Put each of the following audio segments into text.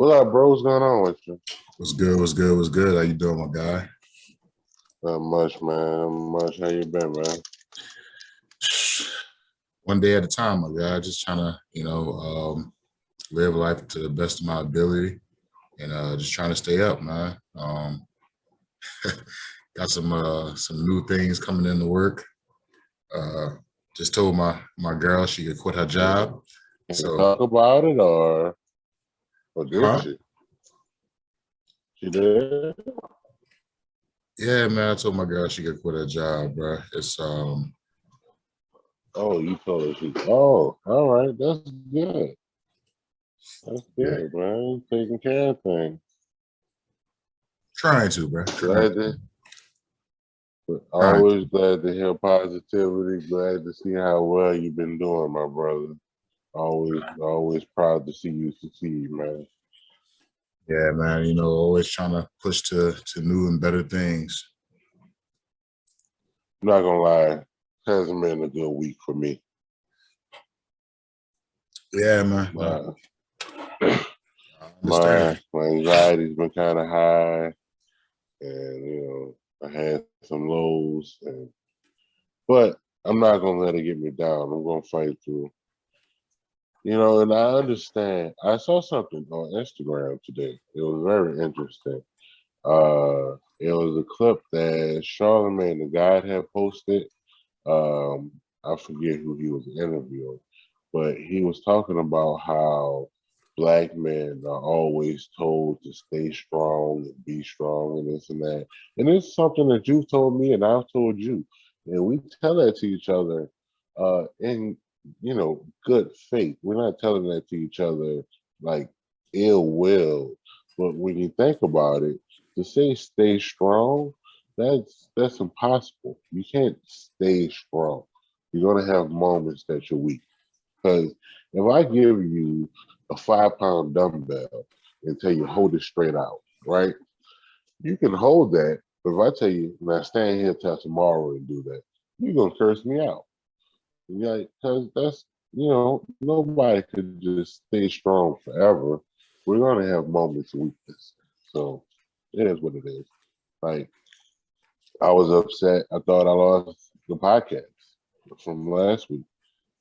What up, bro? What's going on with you? What's good? What's good? What's good? How you doing, my guy? Not much, man. Not much. How you been, man? One day at a time, my guy. Just trying to, live life to the best of my ability, and just trying to stay up, man. Got some new things coming into work. Uh, just told my girl she could quit her job. Can So, you talk about it, or did huh? she? She did. Yeah, man. I told my girl she could quit her job, bro. It's Oh, you told her she. Oh, all right. That's good. That's yeah, good, man. Taking care of things. trying to, bro. Glad to. Trying Always glad to hear positivity. Glad to see how well you've been doing, my brother. Always proud to see you succeed, man. Yeah, man. Always trying to push to new and better things. I'm not gonna lie, it hasn't been a good week for me. Yeah, man. My I my understand. my anxiety's been kind of high, and I had some lows, but I'm not gonna let it get me down. I'm gonna fight through. And I understand. I saw something on Instagram today. It was very interesting. It was a clip that Charlemagne the God had posted. I forget who he was interviewing, but he was talking about how black men are always told to stay strong and be strong and this and that. And it's something that you've told me and I've told you. And we tell that to each other in, good faith. We're not telling that to each other like ill will. But when you think about it, to say stay strong, that's impossible. You can't stay strong. You're gonna have moments that you're weak. Because if I give you a 5 pound dumbbell and tell you hold it straight out, right? You can hold that, but if I tell you now stand here till tomorrow and do that, you're gonna curse me out. Yeah, because that's nobody could just stay strong forever. We're gonna have moments of weakness. So it is what it is. Like I was upset. I thought I lost the podcast from last week.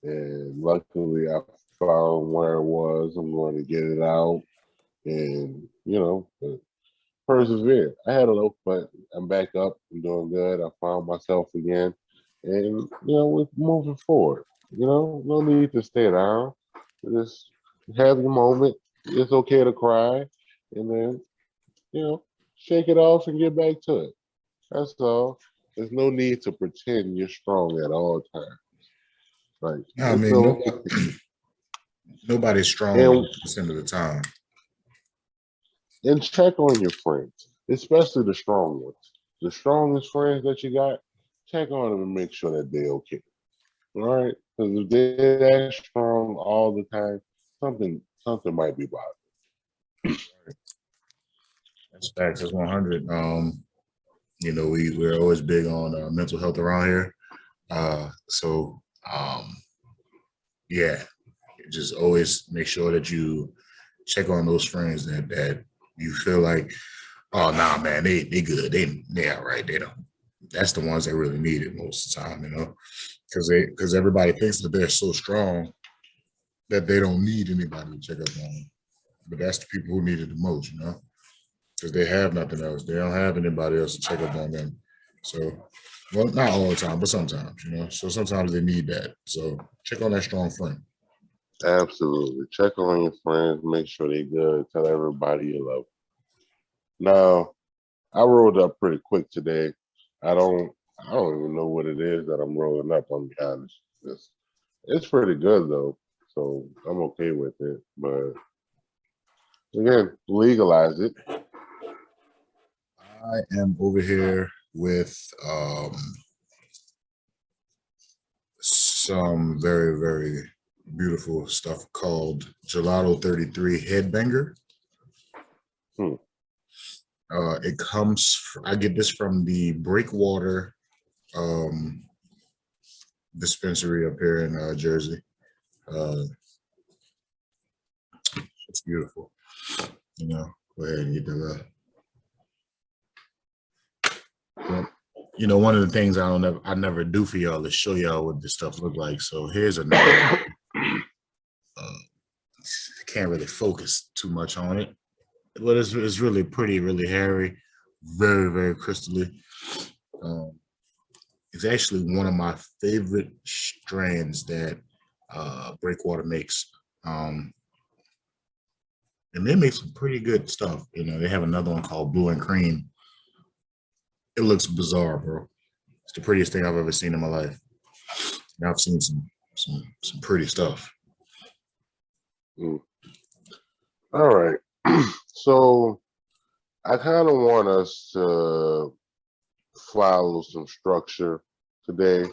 And luckily, I found where it was. I'm going to get it out and, persevere. I had a low, but I'm back up. I'm doing good. I found myself again. And, we're moving forward. No need to stay down. Just have your moment. It's okay to cry. And then, shake it off and get back to it. That's all. There's no need to pretend you're strong at all times. Like, I it's mean, no. nobody's strong And 100% of the time. and check on your friends, especially the strong ones. The strongest friends that you got, check on them and make sure that they're okay. All right? Because if they're that strong all the time, something might be bothering. That's facts. That's 100. We're always big on mental health around here. So yeah, just always make sure that you check on those friends that you feel like, oh nah, man, they good. They all right. They don't. That's the ones that really need it most of the time, because everybody thinks that they're so strong that they don't need anybody to check up on them. But that's the people who need it the most, because they have nothing else. They don't have anybody else to check up on them. So, well, not all the time, but sometimes. So sometimes they need that. So check on that strong friend. Absolutely. Check on your friends, make sure they're good, tell everybody you love them. Now, I rolled up pretty quick today. I don't I don't even know what it is that I'm rolling up, I'm be honest. It's pretty good though. So I'm okay with it. But again, legalize it. I am over here with some very, very beautiful stuff called Gelato 33 Headbanger. Hmm. I get this from the Breakwater um, dispensary up here in Jersey. Uh, it's beautiful. Go ahead and get the. One of the things I never do for y'all is show y'all what this stuff look like. So here's another. Can't really focus too much on it, but it's really pretty, really hairy, very, very crystally. It's actually one of my favorite strands that Breakwater makes. And they make some pretty good stuff. They have another one called Blue and Cream. It looks bizarre, bro. It's the prettiest thing I've ever seen in my life. And I've seen some pretty stuff. Mm. All right. So I kind of want us to follow some structure today.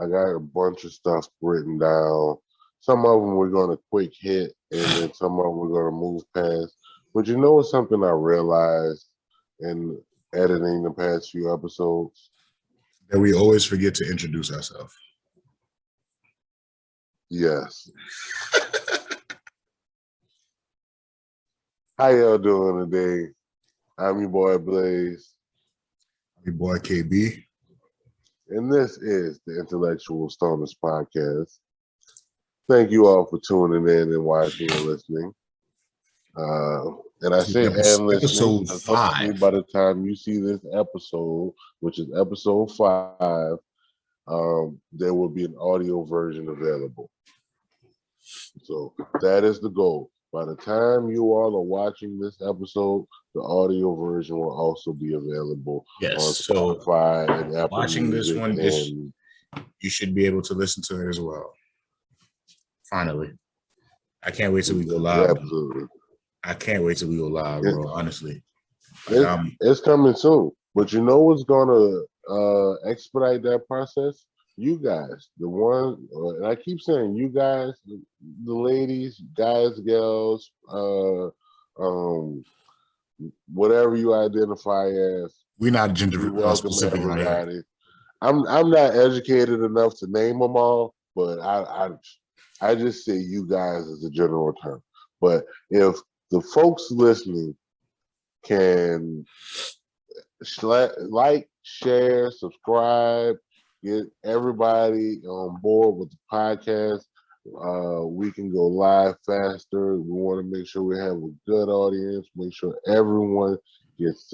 I got a bunch of stuff written down. Some of them we're going to quick hit, and then some of them we're going to move past. But what's something I realized in editing the past few episodes? That we always forget to introduce ourselves. Yes. How y'all doing today? I'm your boy Blaze. Your boy KB. And this is the Intellectual Stoners Podcast. Thank you all for tuning in and watching and listening. And I say and listening because hopefully by the time you see this episode, which is episode 5, there will be an audio version available. So that is the goal. By the time you all are watching this episode, the audio version will also be available on Spotify and Apple watching Music. This one, you should be able to listen to it as well. Finally. I can't wait till we go live. Absolutely. I can't wait till we go live, bro, honestly. It's coming soon. But what's going to expedite that process? You guys, the one, and I keep saying you guys, the ladies, guys, girls, whatever you identify as. We're not gender specific, everybody. I'm not educated enough to name them all, but I just say you guys as a general term. But if the folks listening can like, share, subscribe, get everybody on board with the podcast, we can go live faster. We want to make sure we have a good audience, make sure everyone gets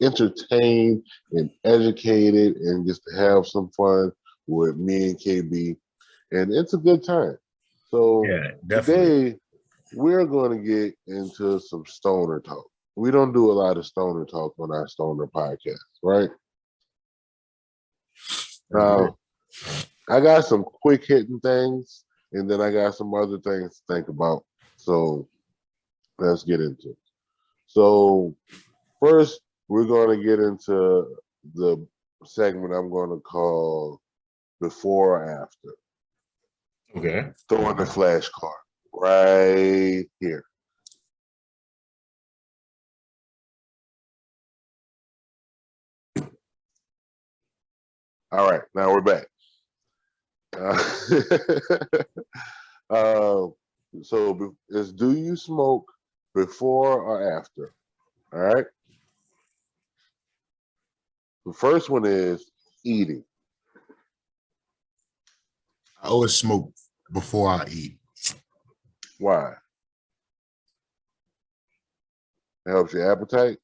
entertained and educated and gets to have some fun with me and KB. And it's a good time. So today we're going to get into some stoner talk. We don't do a lot of stoner talk on our stoner podcast, right? Now, I got some quick hitting things, and then I got some other things to think about. So let's get into it. So first, we're going to get into the segment I'm going to call Before or After. Okay. Throwing the flash card right here. All right, now we're back. So it's do you smoke before or after? All right. The first one is eating. I always smoke before I eat. Why? It helps your appetite?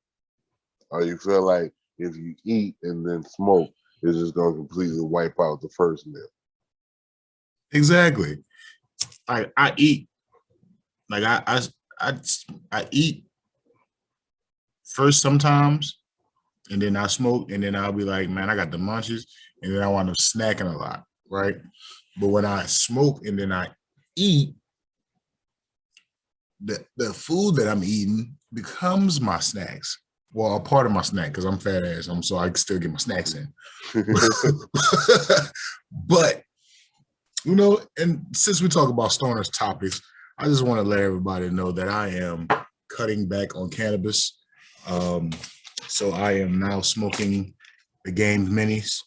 Or you feel like if you eat and then smoke, it's just going to completely wipe out the first meal? Exactly. I eat. Like I eat first sometimes, and then I smoke, and then I'll be like, man, I got the munchies, and then I wind up snacking a lot, right? But when I smoke and then I eat, the food that I'm eating becomes my snacks. Well, a part of my snack because I'm fat ass, so I can still get my snacks in. But and since we talk about stoners topics, I just want to let everybody know that I am cutting back on cannabis. So I am now smoking the Game Minis.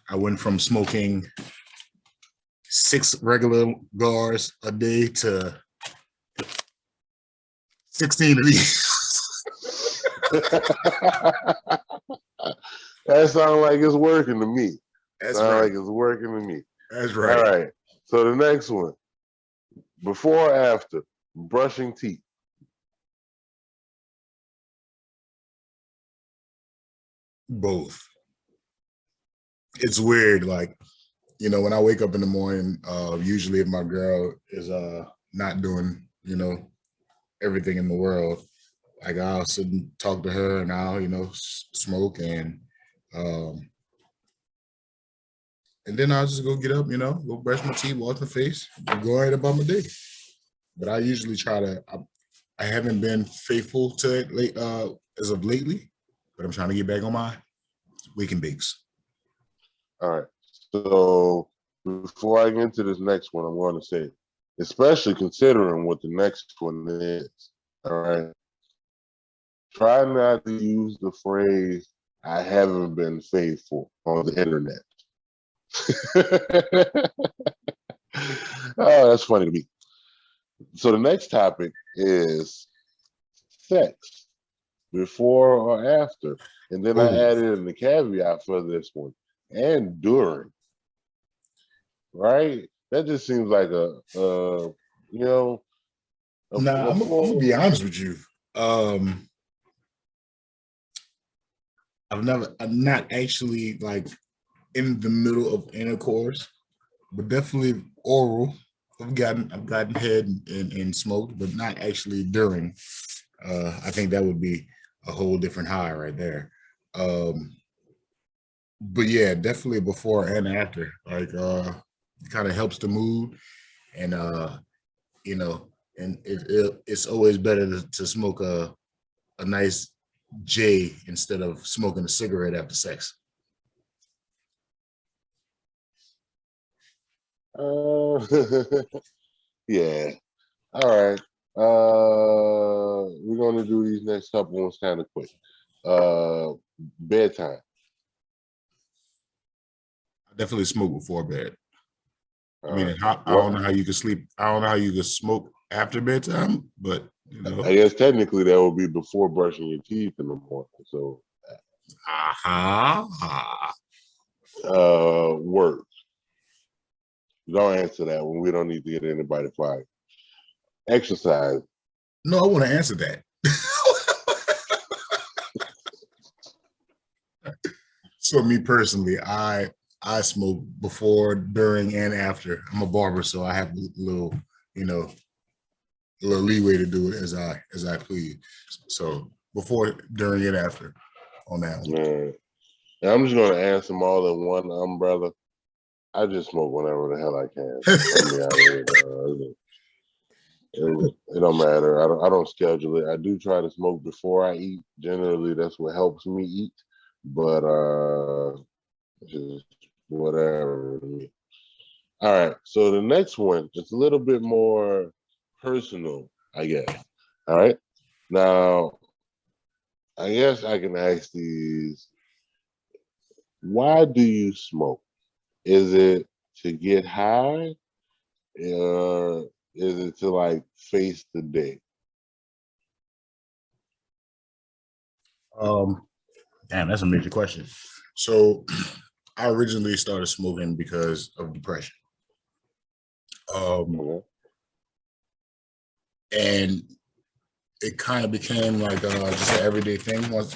I went from smoking 6 regular cigars a day to 16 of these. That sounds like it's working to me. That's Sounds right. like it's working to me. That's right. All right. So the next one, before or after brushing teeth. Both. It's weird, like, you know, when I wake up in the morning, usually if my girl is not doing, you know, everything in the world, like I'll sit and talk to her and I'll, you know, smoke um and then I'll just go get up, you know, go brush my teeth, wash my face, and go right about my day. But I usually try to. I haven't been faithful to it as of lately, but I'm trying to get back on my wake and bakes. All right. So before I get into this next one, I'm going to say, especially considering what the next one is. All right. Try not to use the phrase "I haven't been faithful" on the internet. Oh, that's funny to me. So the next topic is sex, before or after. And then I Oh, added in the caveat for this one, and during, right? That just seems like you know, nah, a I'm gonna form. be honest with you. Um, I'm not actually like in the middle of intercourse, but definitely oral. I've gotten head and smoked, but not actually during. I think that would be a whole different high right there. Um, but yeah, definitely before and after. Like it kind of helps the mood and you know, and it's always better to smoke a nice J instead of smoking a cigarette after sex. Uh, yeah. All right. We're gonna do these next couple ones kind of quick. Bedtime. I definitely smoke before bed. I All mean, right. I What? don't know how you can sleep. I don't know how you can smoke after bedtime, but you know, I guess technically that would be before brushing your teeth in the morning. So, uh-huh. work. Don't answer that one. We don't need to get anybody fired. Exercise. No, I want to answer that. So me personally, I smoke before, during, and after. I'm a barber, so I have a little, you know, a little leeway to do it as I please. So before, during, and after on that one. And I'm just gonna answer them all in one umbrella. I just smoke whenever the hell I can. I mean, it don't matter. I don't schedule it. I do try to smoke before I eat. Generally, that's what helps me eat. But just whatever. All right. So the next one, it's a little bit more personal, I guess. All right. Now, I guess I can ask these. Why do you smoke? Is it to get high? Or is it to like face the day? Um, damn, that's a major question. So I originally started smoking because of depression. Um, Okay. and it kind of became like just an everyday thing once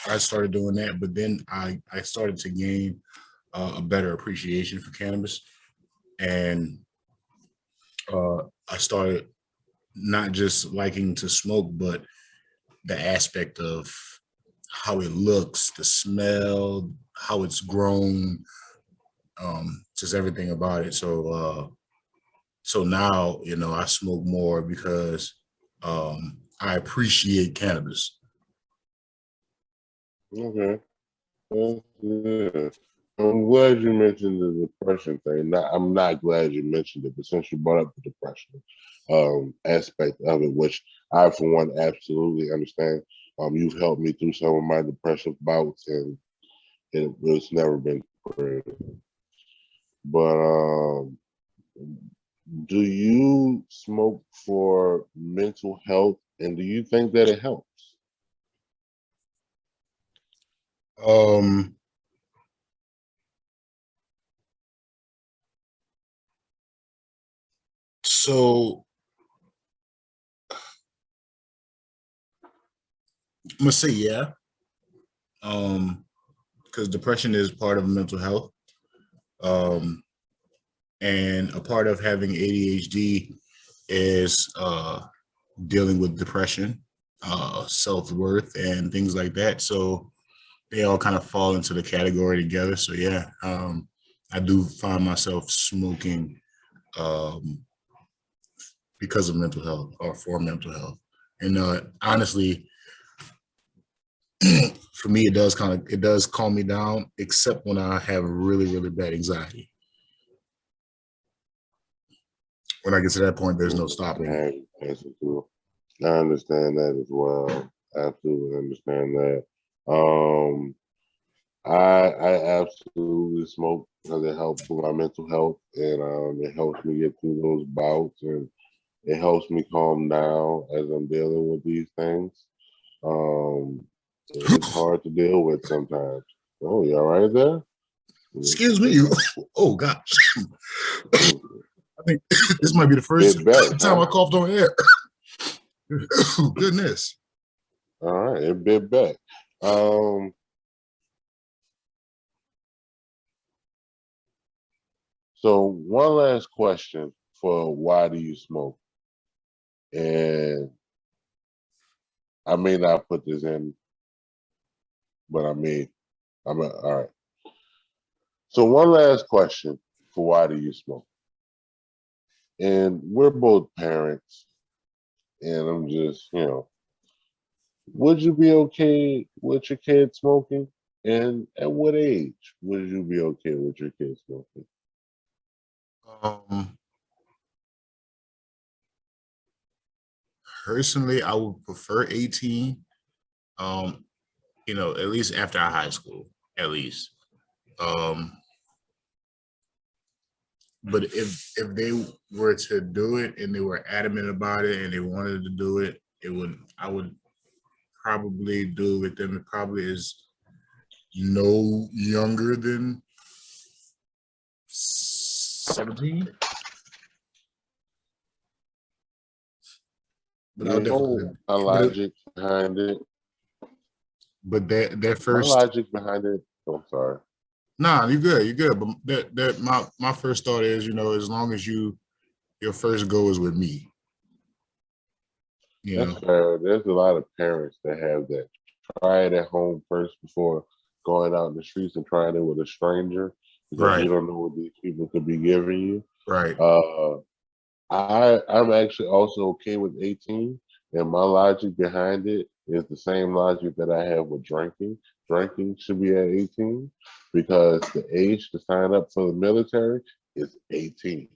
I started doing that. But then I started to gain a better appreciation for cannabis, and I started not just liking to smoke, but the aspect of how it looks, the smell, how it's grown, just everything about it. So now, you know, I smoke more because I appreciate cannabis. Okay. Well, yeah. I'm glad you mentioned the depression thing. I'm not glad you mentioned it, but since you brought up the depression aspect of it, which I, for one, absolutely understand. You've helped me through some of my depressive bouts, and it's never been pretty. But Do you smoke for mental health, and do you think that it helps? Um, so I'm gonna say yeah. Because depression is part of mental health. Um, and a part of having ADHD is dealing with depression, self-worth, and things like that. So they all kind of fall into the category together. So yeah, I do find myself smoking um, because of mental health or for mental health. And honestly, for me, it does calm me down, except when I have really, really bad anxiety. When I get to that point, there's no stopping. I understand that as well. Absolutely understand that. Um, I absolutely smoke because it helps with my mental health, and it helps me get through those bouts, and it helps me calm down as I'm dealing with these things. Um, it's hard to deal with sometimes. Oh, you all right there? Excuse me. Oh gosh. I think this might be the first time I coughed on air. Goodness. All right, it bit back. So one last question for why do you smoke? And I may not put this in, but all right. So one last question for why do you smoke? And we're both parents, and I'm just, would you be okay with your kid smoking? And at what age would you be okay with your kid smoking? Personally, I would prefer 18. At least after high school, at least. But if they were to do it and they were adamant about it and they wanted to do it, I would probably do it with them. It probably is no younger than 17. But I'll definitely my logic behind it. But that first my logic behind it. Oh, sorry. Nah, you're good. You're good. But my first thought is, as long as your first goal is with me. That's fair. There's a lot of parents that have that. Try it at home first before going out in the streets and trying it with a stranger because you don't know what these people could be giving you. Right. I'm actually also okay with 18, and my logic behind it is the same logic that I have with drinking. Drinking should be at 18 because the age to sign up for the military is 18.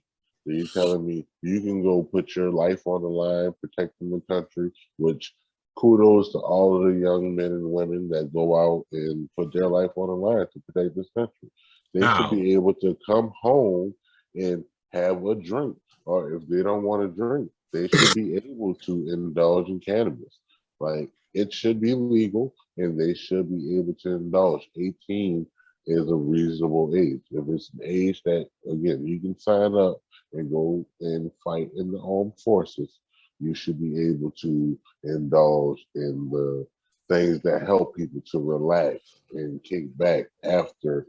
So you're telling me you can go put your life on the line protecting the country, which kudos to all of the young men and women that go out and put their life on the line to protect this country. They should be able to come home and have a drink, or if they don't want to drink, they should be able to indulge in cannabis. Like it should be legal and they should be able to indulge. 18 is a reasonable age. If it's an age that, again, you can sign up and go and fight in the armed forces, you should be able to indulge in the things that help people to relax and kick back after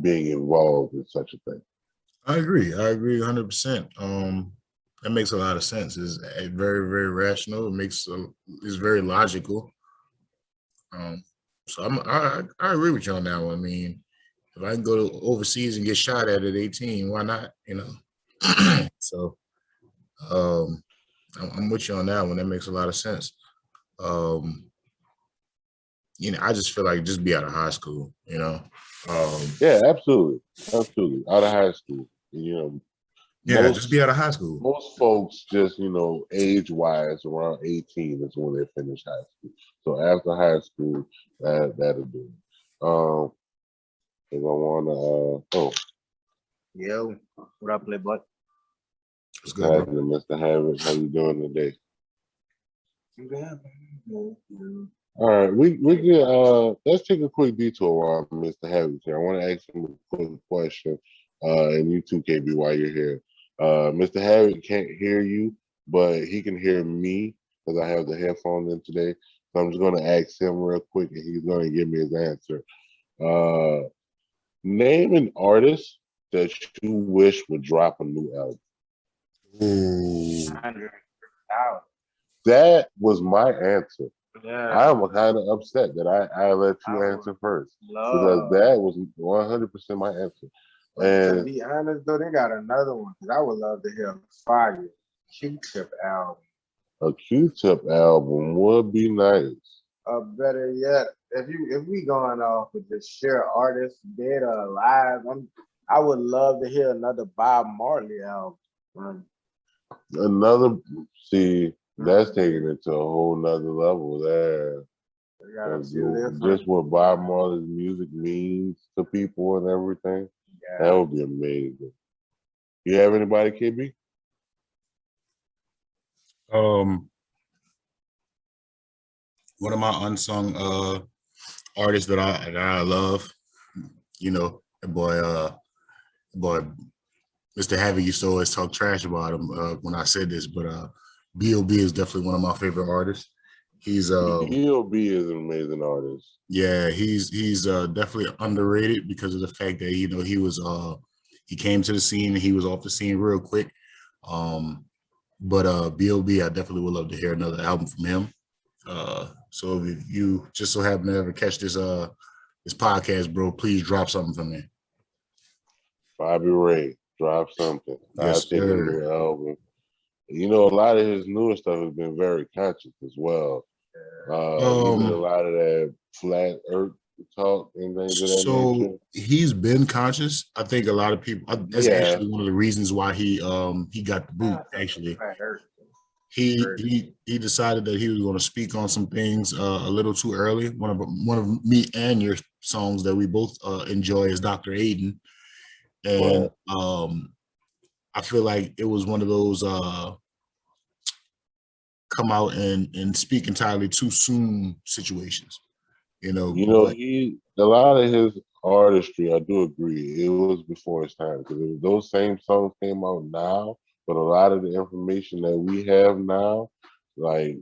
being involved in such a thing. I agree 100%. That makes a lot of sense. It's very, very rational. It's very logical. So I agree with you on that one. I mean, if I can go to overseas and get shot at 18, why not? So I'm with you on that one. That makes a lot of sense. I just feel like just be out of high school, Yeah, absolutely. Out of high school. Just be out of high school. Most folks just, age wise, around 18 is when they finish high school. So after high school, that'll do. If I wanna Yo, what up, Playboy? What's good, bro? Mr. Havoc. How you doing today? I'm good. All right, we can let's take a quick detour on Mr. Havoc here. I want to ask him a quick question, and you too, KB, while you're here. Mr. Havoc can't hear you, but he can hear me because I have the headphones in today. So I'm just going to ask him real quick, and he's going to give me his answer. Name an artist that you wish would drop a new album. Ooh. 100,000. That was my answer. Yeah. I'm kind of upset that I let you answer first because that was 100% my answer. To And be honest, though, they got another one because I would love to hear Fire Q-Tip album. a Q-Tip album would be nice. Better yet, if we going off with just sheer artists, dead or alive, I would love to hear another Bob Marley album. Another, see, that's taking it to a whole nother level there. Just what Bob Marley's music means to people and everything. Yeah. That would be amazing. You have anybody, KB? One of my unsung artists that I love, you know, boy Mr. Havoc used to always talk trash about him when I said this, but B.O.B. is definitely one of my favorite artists. He's B.O.B. is an amazing artist. Yeah, he's definitely underrated because of the fact that he came to the scene and he was off the scene real quick. But B.O.B. I definitely would love to hear another album from him. So if you just so happen to ever catch this podcast, bro, please drop something for me. Bobby Ray, drop something. Yes, take a new album. You know, a lot of his newer stuff has been very conscious as well. Even a lot of that flat earth talk and things of that nature. He's been conscious. I think a lot of people. That's actually one of the reasons why he got the boot. Actually, he decided that he was going to speak on some things a little too early. One of me and your songs that we both enjoy is Dr. Aiden, and I feel like it was one of those come out and speak entirely too soon situations. You know, a lot of his artistry, I do agree, it was before his time because those same songs came out now, but a lot of the information that we have now, like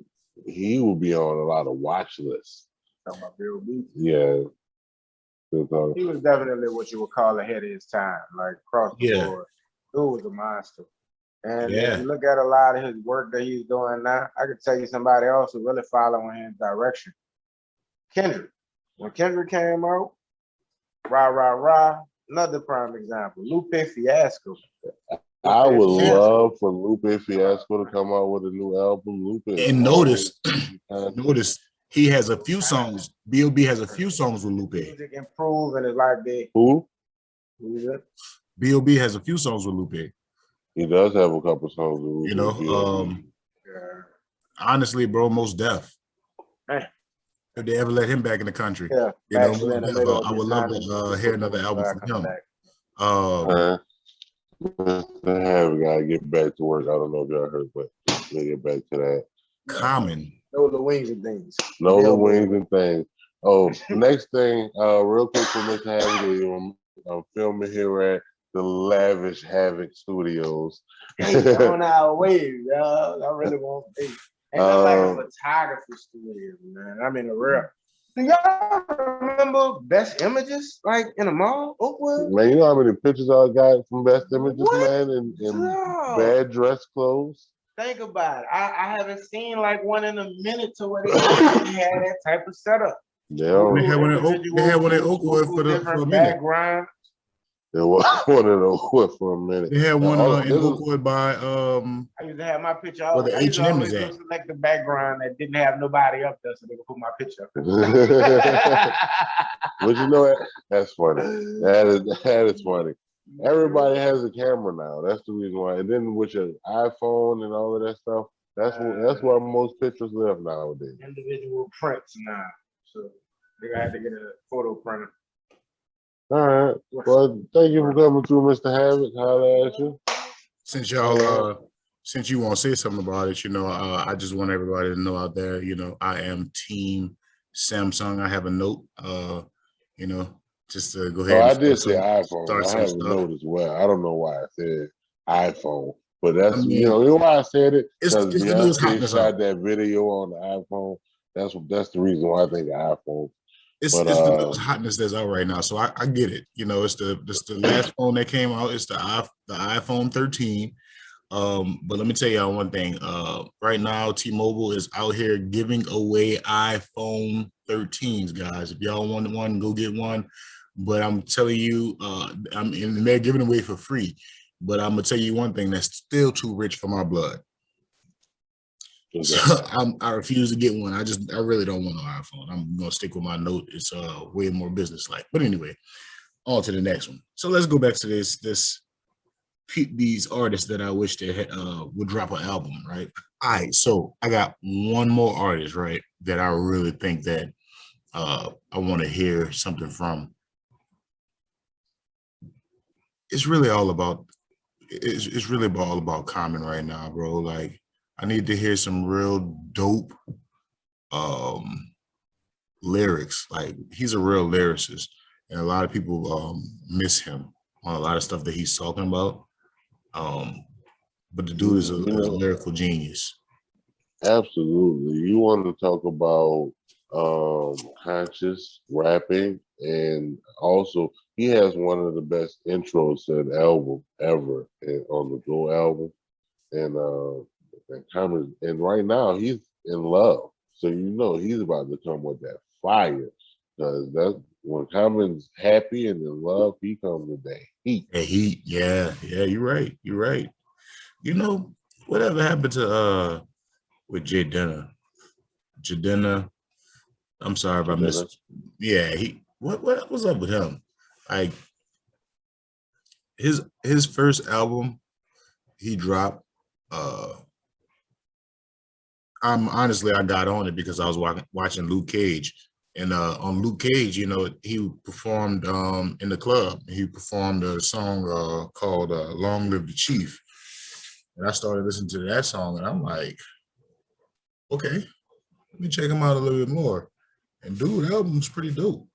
he will be on a lot of watch lists. Talking about B.O.B. Yeah. He was definitely what you would call ahead of his time, like across the board. Dude was a monster. And if you look at a lot of his work that he's doing now, I could tell you somebody else who really following his direction. Kendrick. When Kendrick came out, rah, rah, rah, another prime example. Lupe Fiasco. I would love for Lupe Fiasco to come out with a new album. And notice he has a few songs. B.O.B. has a few songs with Lupe. Music improve and it's like that. Who? Who's that? B.O.B. has a few songs with Lupe. He does have a couple songs with Lupe. Honestly, bro, Most Def. If they ever let him back in the country, I would love to hear another album from him. We gotta get back to work. I don't know if y'all heard, but we'll get back to that. Common. Know the wings and things. Know the wings and things. Oh, next thing, real quick for Mr. Havoc, I'm filming here at the lavish Havoc Studios. Hey, on our way, y'all. I really want to be. Ain't like a photography studio, man. I mean, a real. Do y'all remember Best Images, like in a mall, Oakwood? Man, you know how many pictures I got from Best Images, man, in bad dress clothes? Think about it. I haven't seen like one in a minute to where they had that type of setup. They had one in Oakwood for a minute. Background. They was one in Oakwood for a minute. They had one in Oakwood by I used to have my picture up. Where the H&M is at. Select the background that didn't have nobody up there, so they could put my picture up. But you know what? That's funny. That is funny. Everybody has a camera now. That's the reason why. And then with your iPhone and all of that stuff, that's where most pictures live nowadays. Individual prints now, so they had to get a photo printer. All right. Well, thank you for coming through, Mr. Havoc. Holla at you. Since y'all since you want to say something about it, I just want everybody to know out there, I am team Samsung. I have a note, just to go Oh, ahead and I did say start iPhone. I some have a stuff. note as well. I don't know why I said iPhone, but I that's mean, you know why I said it it's because the newest Beyonce hotness out. shot that video on the iPhone. That's the reason why I think iPhone. It's But the newest hotness that's out right now, so I get it. It's the last phone that came out. It's the iPhone 13. But let me tell y'all one thing. Right now, T-Mobile is out here giving away iPhone 13s, guys. If y'all want one, go get one. But I'm telling you, and they're giving away for free. But I'm gonna tell you one thing that's still too rich for my blood. So I refuse to get one. I really don't want an iPhone. I'm gonna stick with my Note. It's way more business like. But anyway, on to the next one. So let's go back to these artists that I wish they would drop an album, right? All right, so I got one more artist, right, that I really think that I want to hear something from. It's really all about all about Common right now, bro. Like I need to hear some real dope lyrics. Like he's a real lyricist, and a lot of people miss him on a lot of stuff that he's talking about. But the dude is a lyrical genius. Absolutely. You want to talk about conscious rapping, and also he has one of the best intros to an album ever on the Go album. And right now he's in love. So he's about to come with that fire. Because that's when Common's happy and in love, he comes with that heat. The heat, yeah, you're right. You're right. Whatever happened to with Jadena? Jadena, I'm sorry if I missed. Yeah, what was up with him? Like his first album he dropped, I got on it because I was watching Luke Cage. And on Luke Cage, he performed in the club. He performed a song called Long Live the Chief. And I started listening to that song and I'm like, okay, let me check him out a little bit more. And dude, the album's pretty dope.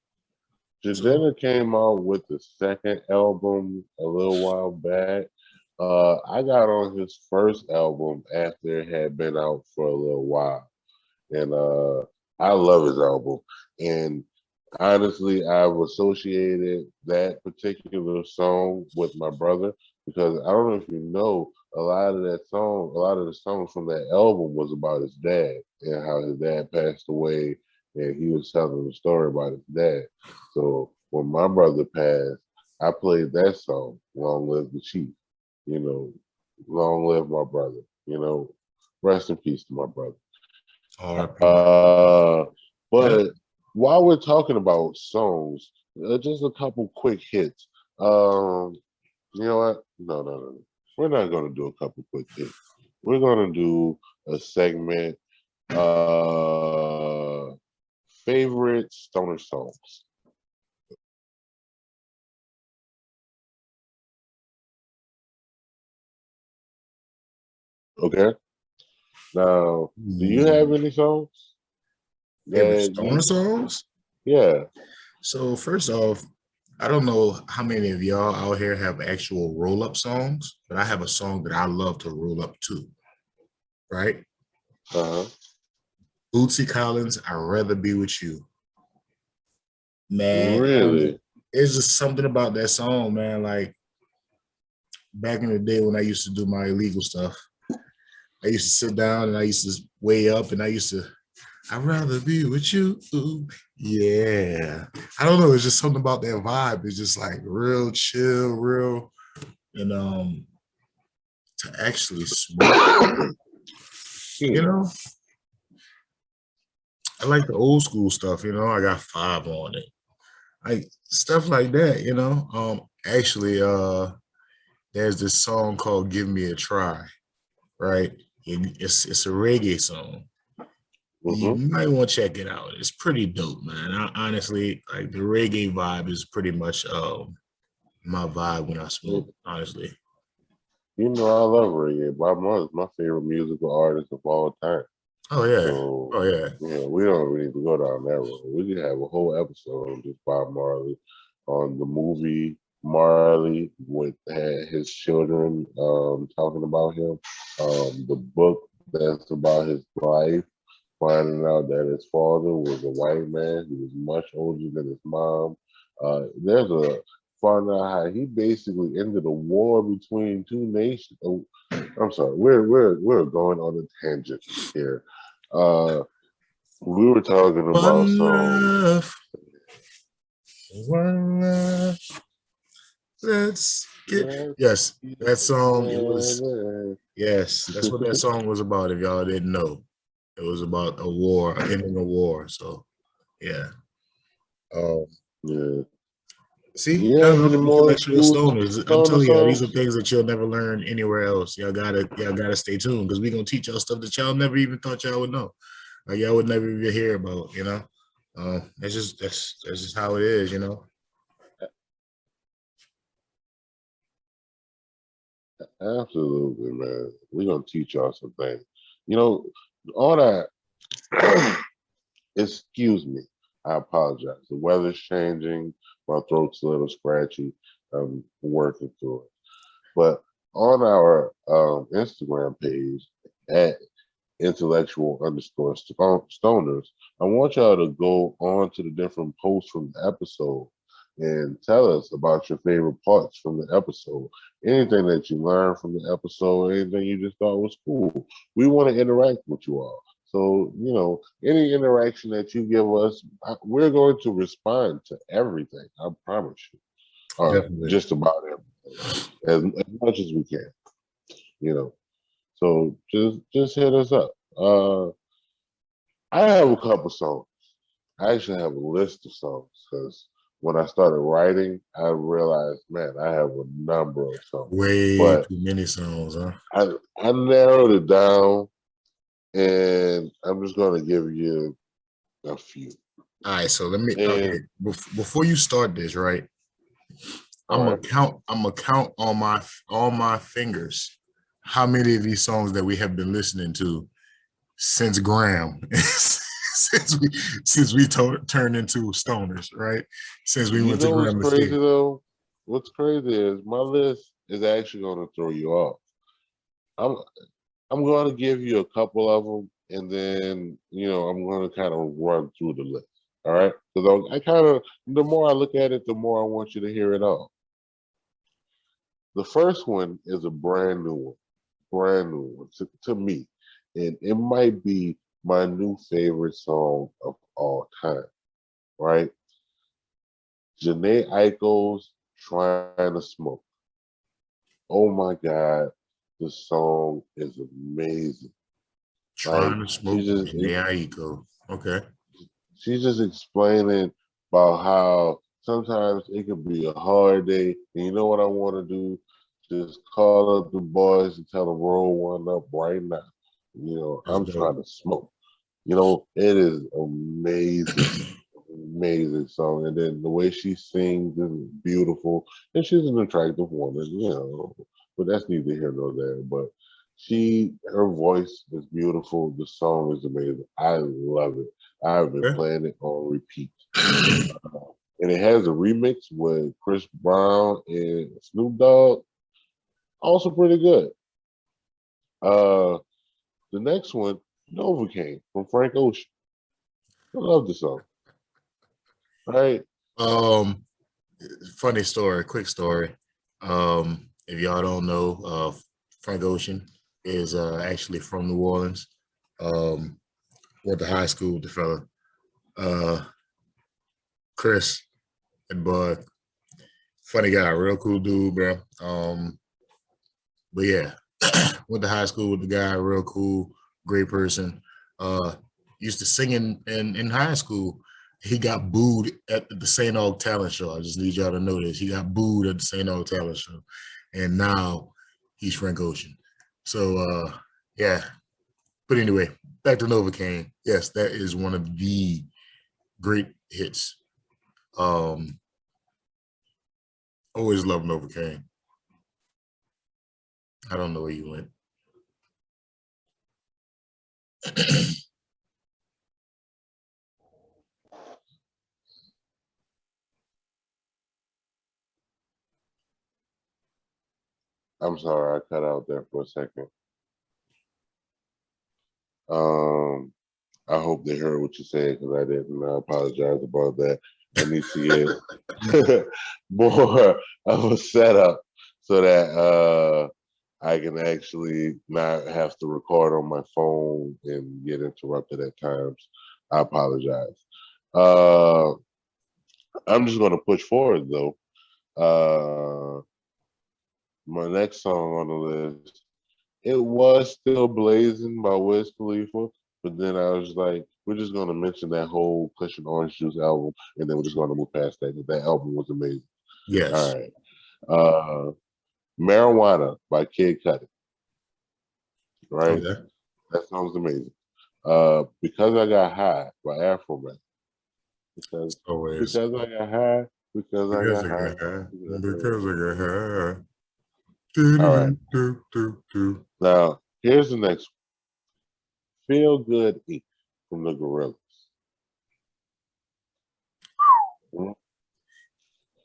Jadena came out with the second album a little while back. I got on his first album after it had been out for a little while. And I love his album. And honestly, I've associated that particular song with my brother because I don't know if you know, a lot of the songs from that album was about his dad and how his dad passed away, and he was telling the story about his dad. So when my brother passed, I played that song, Long Live the Chief. Long live my brother. Rest in peace to my brother. But while we're talking about songs, just a couple quick hits. You know what? No. We're not going to do a couple quick hits. We're going to do a segment, favorite stoner songs. Okay. Now, do you have any songs? Favorite stoner songs? Yeah. So first off, I don't know how many of y'all out here have actual roll-up songs, but I have a song that I love to roll up to. Right? Bootsy Collins, I'd rather be with you. Man, really? It's just something about that song, man. Like back in the day when I used to do my illegal stuff, I used to sit down and I used to weigh up and I'd rather be with you. Ooh, yeah. I don't know. It's just something about that vibe. It's just like real chill, real, and to actually smoke, I like the old school stuff, I got 5 on it. Like stuff like that, Actually, there's this song called Give Me a Try, right? It's a reggae song. You might want to check it out. It's pretty dope, man. Honestly, like the reggae vibe is pretty much my vibe when I smoke, honestly. You know, I love reggae. Bob Marley's my favorite musical artist of all time. Oh yeah. So, Oh yeah. Yeah, we don't really need to go down that road. We could have a whole episode on just Bob Marley, on the movie Marley with his children talking about him, the book that's about his life, finding out that his father was a white man who was much older than his mom. There's a find out how he basically ended a war between two nations. Oh, I'm sorry, we're going on a tangent here. We were talking about One love. Let's get yes, that song. It was that's what that song was about. If y'all didn't know, it was about a war, ending a war. So yeah. Yeah. See, you have any more stoners. I'm telling you, these are songs? things that you'll never learn anywhere else. Y'all gotta stay tuned because we're gonna teach y'all stuff that y'all never even thought y'all would know. Like y'all would never even hear about, you know. That's just how it is, you know. Absolutely, man. We're gonna teach y'all some things. You know, all that excuse me. I apologize. The weather's changing, my throat's a little scratchy. I'm working through it. But on our Instagram page at intellectual_stoners, I want y'all to go on to the different posts from the episode and tell us about your favorite parts from the episode. Anything that you learned from the episode, anything you just thought was cool. We want to interact with you all. So, you know, any interaction that you give us, we're going to respond to everything. I promise you. Just about everything. As much as we can, you know. So just hit us up. I have a couple songs. I actually have a list of songs because when I started writing, I realized, man, I have a number of songs. Way too many songs, huh? I narrowed it down, and I'm just going to give you a few. All right, so let me. Okay, before you start this, right? I'm gonna count on my fingers how many of these songs that we have been listening to since Graham, since we turned into stoners, right? Since we went to Graham. What's crazy though? What's crazy is my list is actually going to throw you off. I'm going to give you a couple of them, and then I'm going to kind of run through the list. All right, because I kind of, the more I look at it, the more I want you to hear it all. The first one is a brand new one to me, and it might be my new favorite song of all time. Right, Janae Aiko's "Trying to Smoke." Oh my God, the song is amazing. Trying to Smoke, Janae Aiko. Okay. She's just explaining about how sometimes it can be a hard day, and you know what I want to do? Just call up the boys and tell them roll one up right now. I'm trying to smoke. It is amazing, amazing song. And then the way she sings is beautiful, and she's an attractive woman, but that's neither here nor there. But her voice is beautiful. The song is amazing. I love it. I've been playing it on repeat. And it has a remix with Chris Brown and Snoop Dogg. Also pretty good. The next one, Novocaine from Frank Ocean. I love the song. All right. Funny story, quick story. If y'all don't know, Frank Ocean is actually from New Orleans. Went to high school with the fella. Chris and Bud. Funny guy, real cool dude, bro. But yeah, went to high school with the guy, real cool, great person. Used to sing in high school. He got booed at the St. Aug talent show. I just need y'all to know this. He got booed at the St. Aug talent show. And now he's Frank Ocean. So yeah. But anyway, back to Novocaine. Yes, that is one of the great hits. Always love Novocaine. I don't know where you went. I'm sorry, I cut out there for a second. I hope they heard what you said because I didn't. I apologize about that. I need to get more of a setup so that I can actually not have to record on my phone and get interrupted at times. I apologize. I'm just going to push forward though. My next song on the list, it was Still Blazing by Wiz Khalifa, but then I was like, we're just going to mention that whole Cushion Orange Juice album, and then we're just going to move past that. That album was amazing. Yes. All right. Marijuana by Kid Cudi. Right? Okay. That song's amazing. Because I Got High by Afroman. Because I got high. Because I got high. Because I got high. All right. Now, here's the next one. Feel Good Inc. from the Gorillas.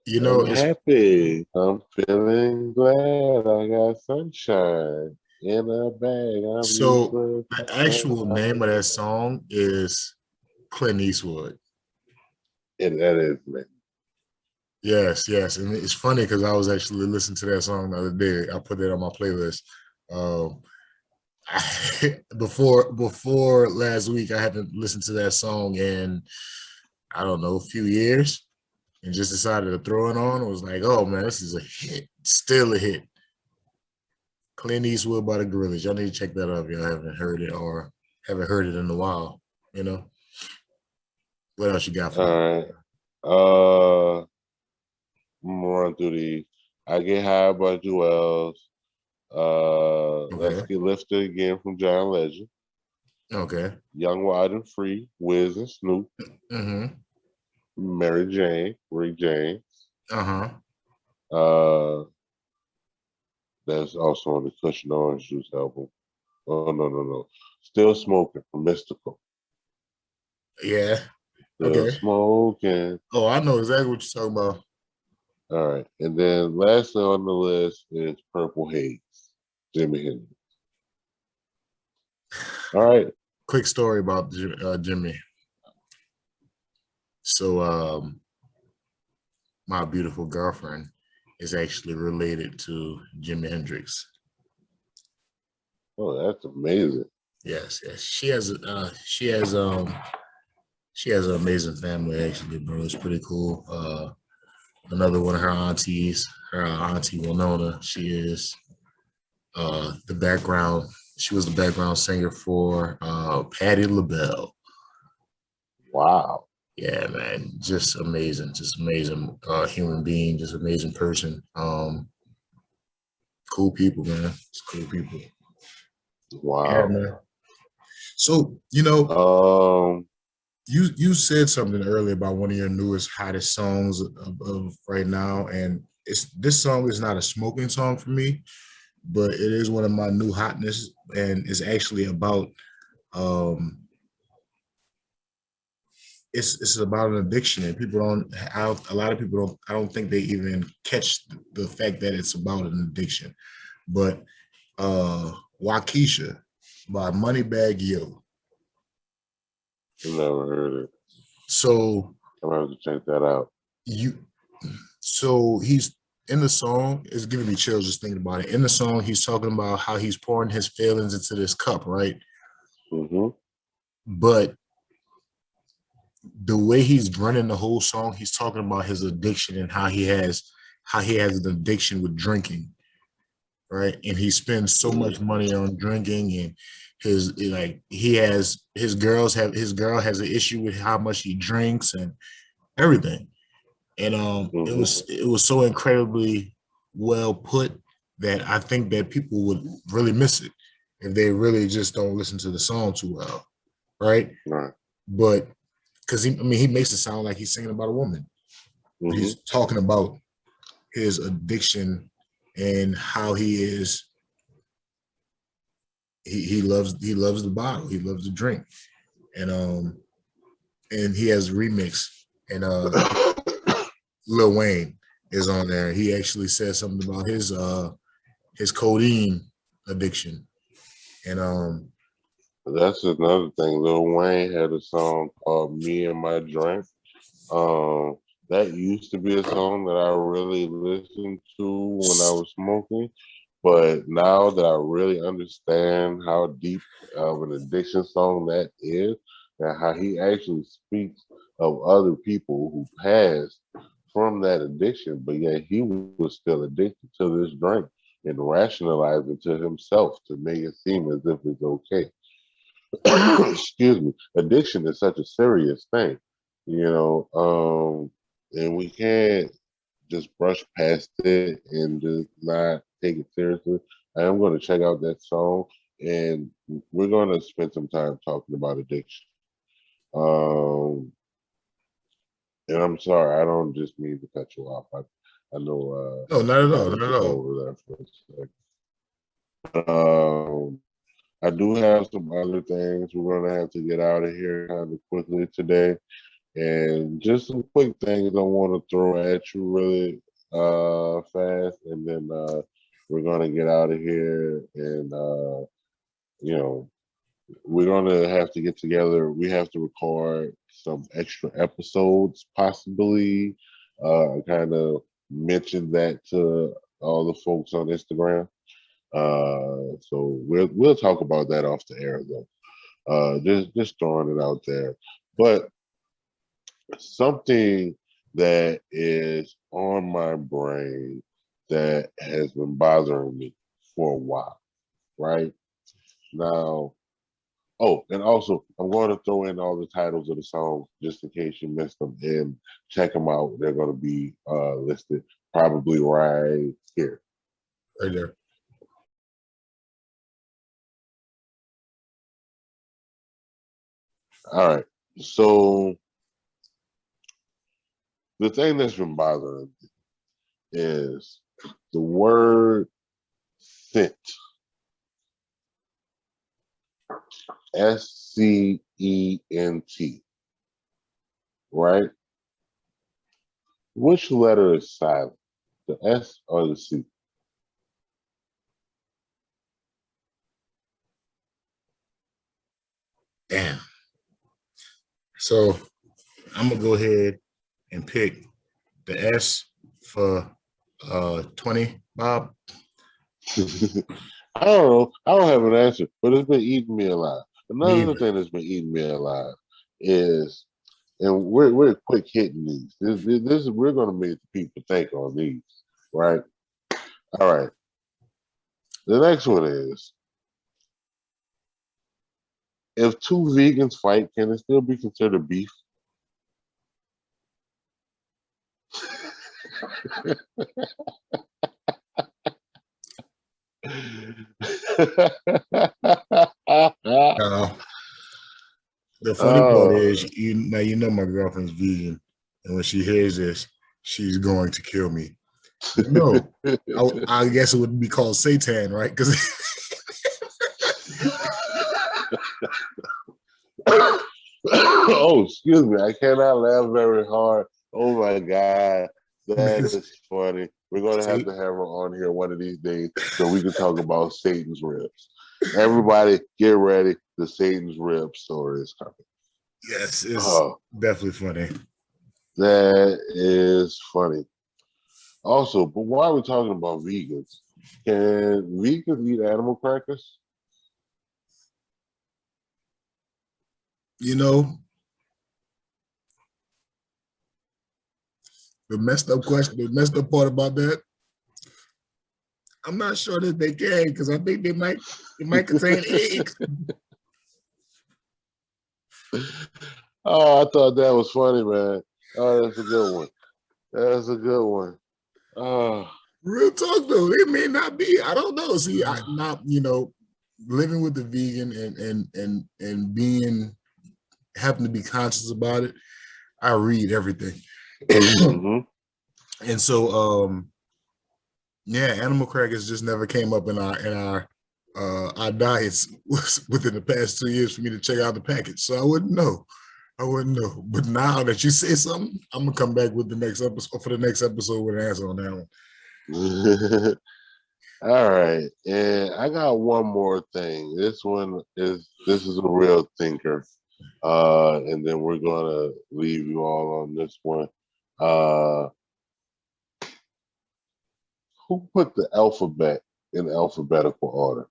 You know, I'm happy. I'm feeling glad. I got sunshine in a bag. So the actual name of that song is Clint Eastwood. And that is, man. Yes, yes. And it's funny because I was actually listening to that song the other day. I put that on my playlist. Before last week, I hadn't listened to that song in, I don't know, a few years, and just decided to throw it on. I was like, oh man, this is a hit. Still a hit. Clint Eastwood by the Gorillas. Y'all need to check that out if y'all haven't heard it or haven't heard it in a while. You know. What else you got for me? All right. I'm gonna run through these. I Get High by Jewels. Let's Get Lifted Again from John Legend. Okay. Young, Wild, and Free, Wiz and Snoop. Mm-hmm. Mary Jane, Rick James. That's also on the Cushion Orange Juice album. Oh, no. Still Smoking from Mystical. Yeah. Still Smoking. Oh, I know exactly what you're talking about. All right. And then lastly on the list is Purple Haze, Jimi Hendrix. All right. Quick story about Jimmy. So my beautiful girlfriend is actually related to Jimi Hendrix. Oh, that's amazing. Yes. She has an amazing family, actually, bro. It's pretty cool. Another one of her aunties, her auntie Winona, she is the background. She was the background singer for Patti LaBelle. Wow. Yeah, man, just amazing human being, just amazing person. Cool people, man. It's cool people. Wow. Yeah, man. So, you know, you said something earlier about one of your newest, hottest songs of right now, and this song is not a smoking song for me, but it is one of my new hotness, and it's actually about it's about an addiction, and a lot of people I don't think they even catch the fact that it's about an addiction. But Waukesha by Moneybagg Yo. Never heard it. So I'm gonna have to check that out. So he's in the song, it's giving me chills just thinking about it. In the song, he's talking about how he's pouring his feelings into this cup, right? Mm-hmm. But the way he's running the whole song, he's talking about his addiction and how he has an addiction with drinking, right? And he spends so much money on drinking, and his girl has an issue with how much he drinks and everything. And it was so incredibly well put that I think that people would really miss it if they really just don't listen to the song too well, right? Right. But because he makes it sound like he's singing about a woman. But he's talking about his addiction and how he is he loves the bottle. He loves the drink, and he has a remix, and Lil Wayne is on there. He actually said something about his codeine addiction, and that's another thing. Lil Wayne had a song called "Me and My Drink." That used to be a song that I really listened to when I was smoking. But now that I really understand how deep of an addiction song that is, and how he actually speaks of other people who passed from that addiction, but yet he was still addicted to this drink and rationalized it to himself to make it seem as if it's okay. Excuse me. Addiction is such a serious thing, and we can't just brush past it and just not take it seriously. I am going to check out that song, and we're going to spend some time talking about addiction. Um, and I'm sorry, I don't just mean to cut you off. I know. no, not at all, I not at took all. over there for a second. I do have some other things we're going to have to get out of here kind of quickly today. And just some quick things I want to throw at you really fast, and then we're gonna get out of here. And you know, we're gonna have to get together. We have to record some extra episodes, possibly. Kind of mention that to all the folks on Instagram. So we'll talk about that off the air though. Just throwing it out there, but something that is on my brain that has been bothering me for a while, right? Now, oh, and also I'm going to throw in all the titles of the songs just in case you missed them and check them out. They're going to be listed probably right here. Right there. All right. So the thing that's been bothering me is the word scent. SCENT, right? Which letter is silent, the S or the C? Damn. So I'm gonna go ahead and pick the S for 20, Bob. I don't know. I don't have an answer, but it's been eating me alive. Another thing that's been eating me alive is, and we're quick hitting these. This we're gonna make the people think on these, right? All right. The next one is, if two vegans fight, can it still be considered beef? The funny part is, you know my girlfriend's vegan, and when she hears this, she's going to kill me. No, I guess it would be called Satan, right? Because oh, excuse me, I cannot laugh very hard. Oh my God, that is funny. We're gonna have to have her on here one of these days so we can talk about Satan's ribs. Everybody, get ready. The Satan's rib story is coming. Yes, it's definitely funny. That is funny. Also, but why are we talking about vegans? Can vegans eat animal crackers? You know, the messed up part about that, I'm not sure that they can, because I think it might contain eggs. Oh, I thought that was funny, man. Oh, that's a good one. That's a good one. Oh. Real talk though, it may not be. I don't know. See, I not, living with the vegan and being having to be conscious about it, I read everything. Mm-hmm. And so yeah, animal crackers just never came up in our our diets was within the past 2 years for me to check out the package. So I wouldn't know. But now that you say something, I'm gonna come back with the next episode for the next episode with an answer on that one. All right, and I got one more thing. This is a real thinker, and then we're gonna leave you all on this one. Who put the alphabet in alphabetical order?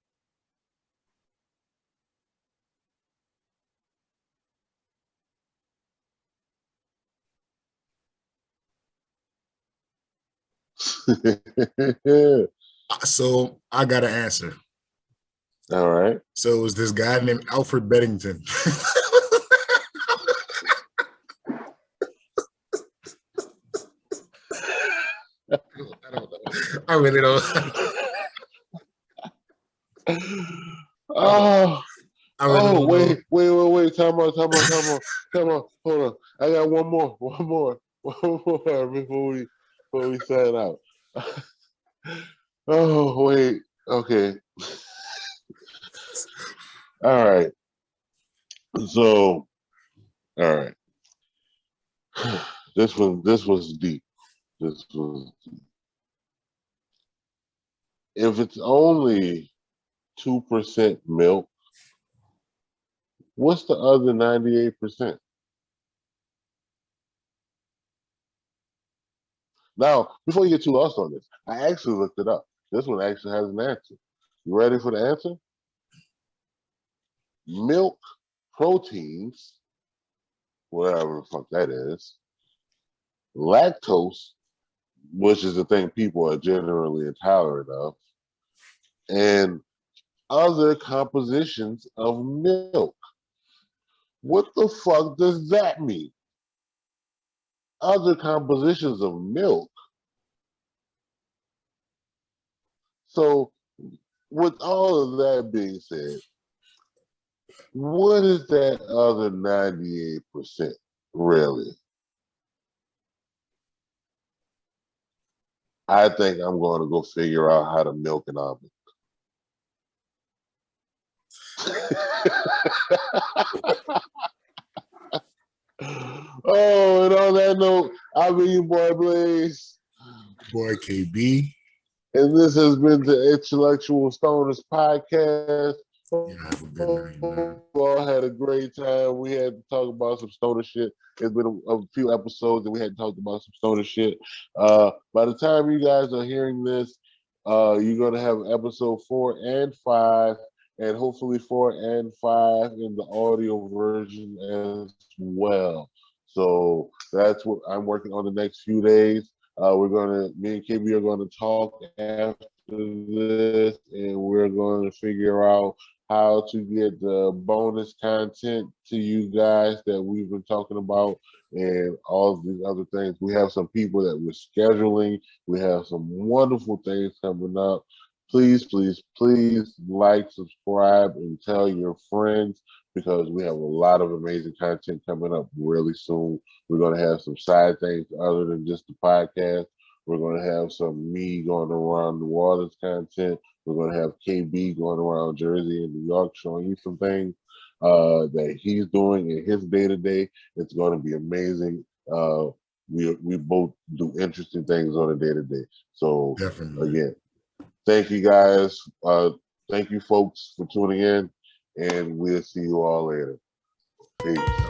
So I got an answer. All right. So it was this guy named Alfred Beddington. I really don't. Wait. Time out. Hold on. I got one more before we sign out. Oh, wait. Okay. All right. So, all right. This was deep. If it's only 2% milk, what's the other 98%? Now, before you get too lost on this, I actually looked it up. This one actually has an answer. You ready for the answer? Milk proteins, whatever the fuck that is, lactose, which is the thing people are generally intolerant of, and other compositions of milk. What the fuck does that mean? Other compositions of milk. So, with all of that being said, what is that other 98% really? I think I'm going to go figure out how to milk an omelet. Oh, and on that note, I've been your boy Blaze. Boy KB. And this has been the Intellectual Stoners Podcast. Yeah, have a good night, man. We all had a great time. We had to talk about some stoner shit. It's been a few episodes that we had talked about some stoner shit. By the time you guys are hearing this, you're gonna have episode 4 and 5, and hopefully 4 and 5 in the audio version as well. So that's what I'm working on the next few days. Me and KB are gonna talk after this, and we're going to figure out how to get the bonus content to you guys that we've been talking about and all of these other things. We have some people that we're scheduling. We have some wonderful things coming up. Please like, subscribe, and tell your friends because we have a lot of amazing content coming up really soon. We're going to have some side things other than just the podcast. We're going to have some me going around New Orleans content. We're going to have KB going around Jersey and New York showing you some things that he's doing in his day-to-day. It's going to be amazing. We both do interesting things on a day-to-day. So, definitely. Again, thank you guys. Thank you folks for tuning in, and we'll see you all later. Peace.